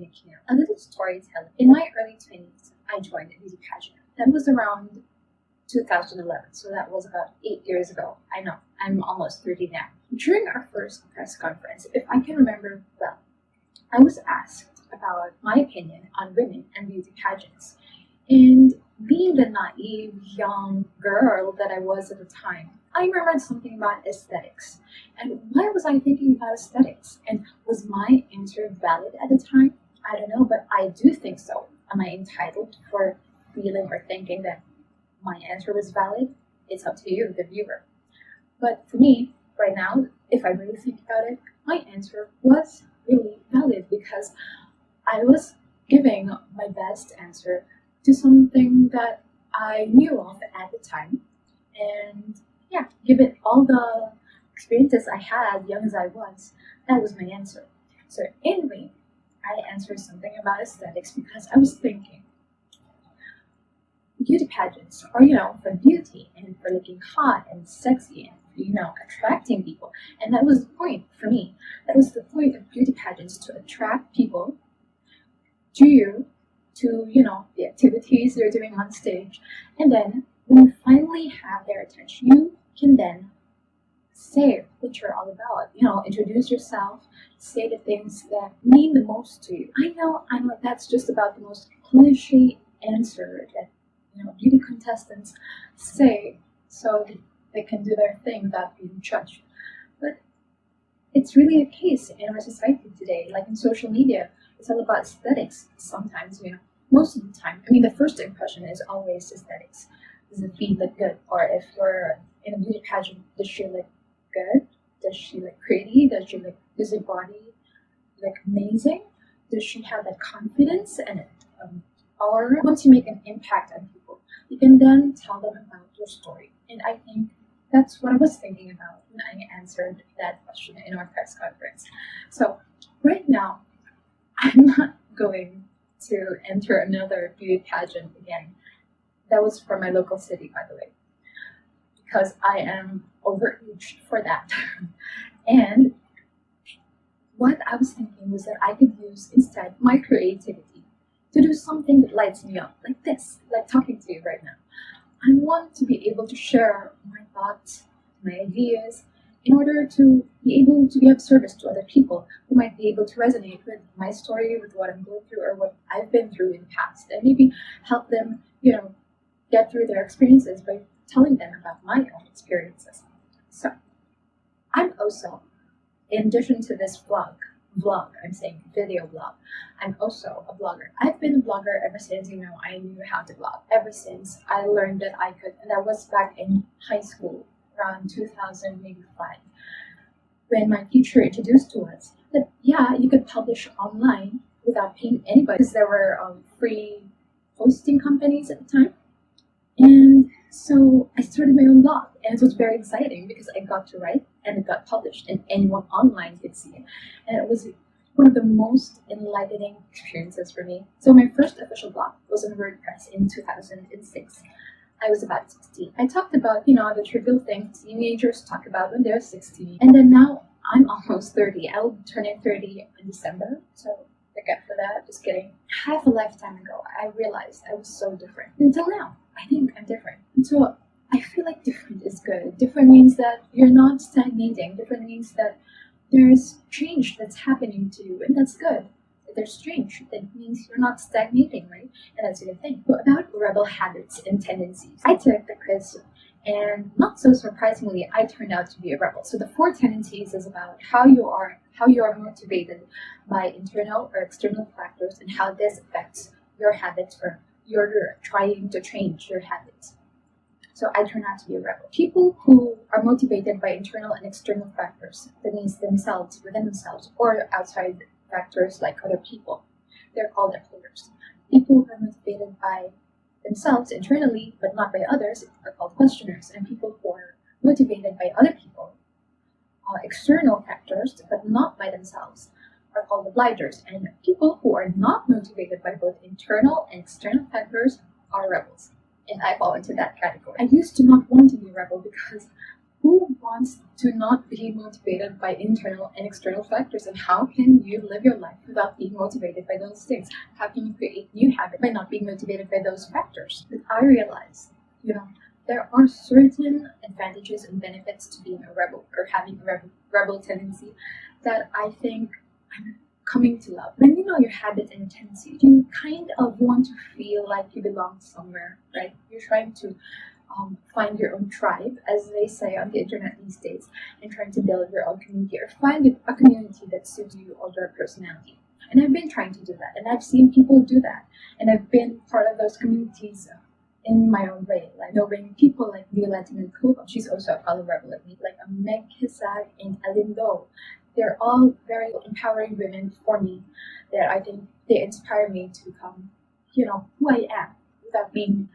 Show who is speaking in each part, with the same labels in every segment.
Speaker 1: Dominic here. A little storytelling. In my early 20s, I joined a beauty pageant. That was around 2011, so that was about 8 years ago. I know, I'm almost 30 now. During our first press conference, if I can remember well, I was asked about my opinion on women and beauty pageants. And being the naive young girl that I was at the time, I remembered something about aesthetics. And why was I thinking about aesthetics? And was my answer valid at the time? I don't know, but I do think so. Am I entitled for feeling or thinking that my answer was valid? It's up to you, the viewer. But for me, right now, if I really think about it, my answer was really valid because I was giving my best answer to something that I knew of at the time. And yeah, given all the experiences I had, young as I was, that was my answer. So anyway, I answered something about aesthetics because I was thinking, beauty pageants are, for beauty and for looking hot and sexy and, attracting people. And that was the point for me. That was the point of beauty pageants, to attract people to you, to, the activities you're doing on stage. And then when you finally have their attention, you can then say what you're all about. Introduce yourself, say the things that mean the most to you. I know that's just about the most cliche answer that beauty contestants say so they can do their thing without being judged. But it's really a case in our society today, like in social media. It's all about aesthetics sometimes, most of the time. The first impression is always aesthetics. Does the feed look good? Or if you're in a beauty pageant, does she look good? Does she look pretty? Does her body look amazing? Does she have that confidence and power? Once you make an impact on people, you can then tell them about your story. And I think that's what I was thinking about when I answered that question in our press conference. So right now, I'm not going to enter another beauty pageant again. That was from my local city, by the way, because I am overaged for that. And what I was thinking was that I could use instead my creativity to do something that lights me up, like this, like talking to you right now. I want to be able to share my thoughts, my ideas, in order to be able to be of service to other people who might be able to resonate with my story, with what I'm going through or what I've been through in the past, and maybe help them, get through their experiences by telling them about my own experiences. So, I'm also, in addition to this video blog, I'm also a blogger. I've been a blogger ever since, I knew how to blog, ever since I learned that I could, and that was back in high school, around 2005, when my teacher introduced to us that, you could publish online without paying anybody, because there were free hosting companies at the time. And so I started my own blog, and it was very exciting because I got to write and it got published and anyone online could see it. And it was one of the most enlightening experiences for me. So my first official blog was on WordPress in 2006. I was about 16. I talked about, the trivial things teenagers talk about when they're 16. And then now I'm almost 30. I'll be turning 30 in December. So look out for that. Just kidding. Half a lifetime ago, I realized I was so different. Until now, I think I'm different. And so I feel like different is good. Different means that you're not stagnating. Different means that there's change that's happening to you, and that's good. If there's change, that means you're not stagnating, right? And that's a good thing. But about rebel habits and tendencies, I took the quiz, and not so surprisingly, I turned out to be a rebel. So the 4 tendencies is about how you are motivated by internal or external factors and how this affects your habits, or you're trying to change your habits. So I turned out to be a rebel. People who are motivated by internal and external factors, that means themselves, within themselves, or outside factors like other people, they're called employers. People who are motivated by themselves internally, but not by others, are called questioners. And people who are motivated by other people, external factors, but not by themselves, are called obligers. And people who are not motivated by both internal and external factors are rebels. And I fall into that category. I used to not want to be a rebel because Who wants to not be motivated by internal and external factors? And how can you live your life without being motivated by those things? How can you create new habits by not being motivated by those factors? But I realized, there are certain advantages and benefits to being a rebel or having a rebel tendency that I think I'm coming to love. When you know your habit and tendency, you kind of want to feel like you belong somewhere, right? You're trying to find your own tribe, as they say on the internet these days, and trying to build your own community or find a community that suits you or your personality. And I've been trying to do that, and I've seen people do that, and I've been part of those communities in my own way, like knowing people like Violetta and Kuba. She's also a fellow rebel like me, like Meg Hisag and Alindo. They're all very empowering women for me that I think they inspire me to become, who I am without being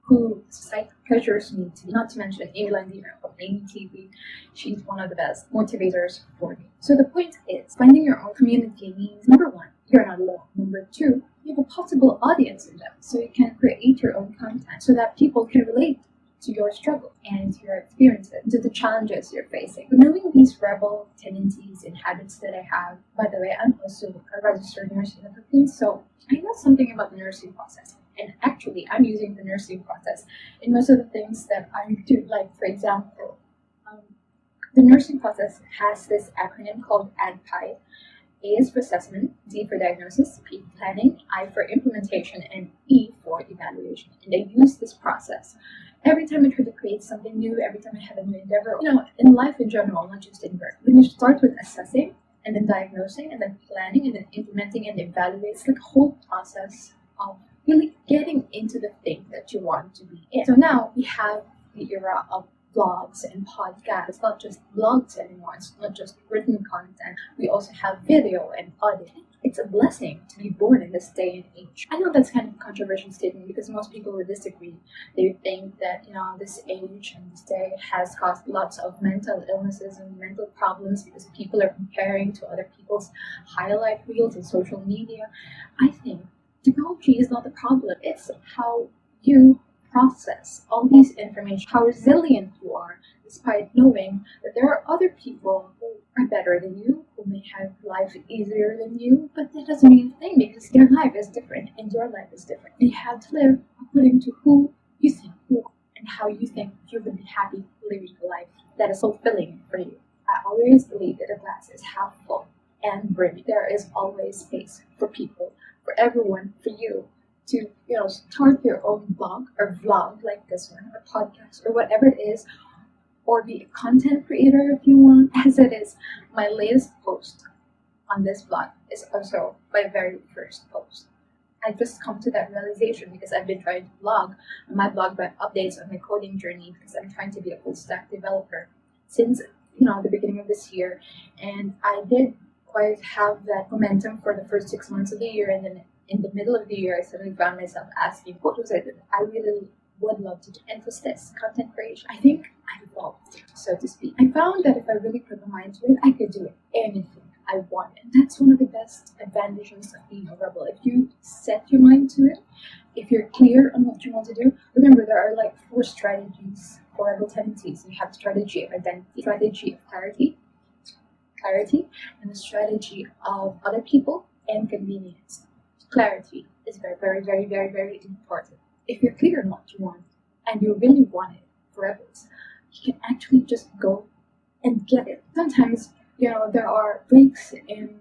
Speaker 1: who society pressures me to be. Not to mention Amy Landino from Amy TV. She's one of the best motivators for me. So the point is, finding your own community means, number one, you're not alone. Number two, you have a possible audience in them, so you can create your own content so that people can relate to your struggle and your experiences, to the challenges you're facing. Knowing these rebel tendencies and habits that I have, by the way, I'm also a registered nurse in the Philippines, so I know something about the nursing process. And actually, I'm using the nursing process in most of the things that I do. Like, for example, the nursing process has this acronym called ADPI. A is for assessment, D for diagnosis, P for planning, I for implementation, and E for evaluation. And I use this process every time I try to create something new, every time I have a new endeavor. In life in general, not just in work. When you start with assessing, and then diagnosing, and then planning, and then implementing, and evaluating, it's like a whole process of really getting into the thing that you want to be in. So now we have the era of blogs and podcasts. It's not just blogs anymore. It's not just written content. We also have video and audio. It's a blessing to be born in this day and age. I know that's kind of a controversial statement because most people would disagree. They think that, this age and this day has caused lots of mental illnesses and mental problems because people are comparing to other people's highlight reels on social media. I think technology is not the problem. It's how you process all these information, how resilient you are, despite knowing that there are other people who are better than you, who may have life easier than you, but that doesn't mean a thing because their life is different and your life is different. And you have to live according to who you think and how you think you would be happy living a life that is fulfilling for you. I always believe that a glass is half full and brimming. There is always space for people, for everyone, for you to, start your own blog or vlog like this one, or podcast, or whatever it is, or be a content creator if you want. As it is, my latest post on this blog is also my very first post. I just come to that realization because I've been trying to blog on my blog about updates on my coding journey because I'm trying to be a full stack developer since, the beginning of this year. And I did quite have that momentum for the first 6 months of the year, and then in the middle of the year, I suddenly found myself asking, what was it that I really would love to do? And it was this, content creation. I think I evolved, so to speak. I found that if I really put my mind to it, I could do anything I wanted. That's one of the best advantages of being a rebel. If you set your mind to it, if you're clear on what you want to do, remember there are like 4 strategies for rebel tendencies. You have the strategy of identity, strategy of clarity, and the strategy of other people and convenience. Clarity is very, very, very, very, very important. If you're clear on what you want and you really want it for rebels, you can actually just go and get it. Sometimes, there are breaks in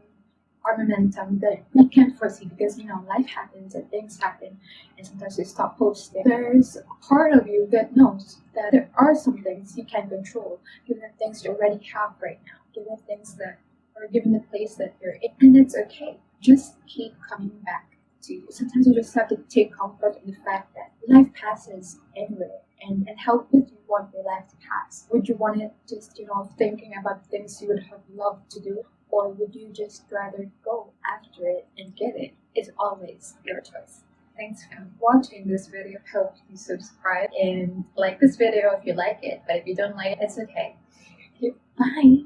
Speaker 1: our momentum that we can't foresee because, life happens and things happen and sometimes you stop posting. There's a part of you that knows that there are some things you can control, given the things you already have right now, given the place that you're in, and it's okay. Just keep coming back to you. Sometimes you just have to take comfort in the fact that life passes anyway. And how would you want your life to pass? Would you want it just, thinking about the things you would have loved to do? Or would you just rather go after it and get it? It's always your choice. Thanks for watching this video. Hope you subscribe and like this video if you like it. But if you don't like it, it's okay. Bye!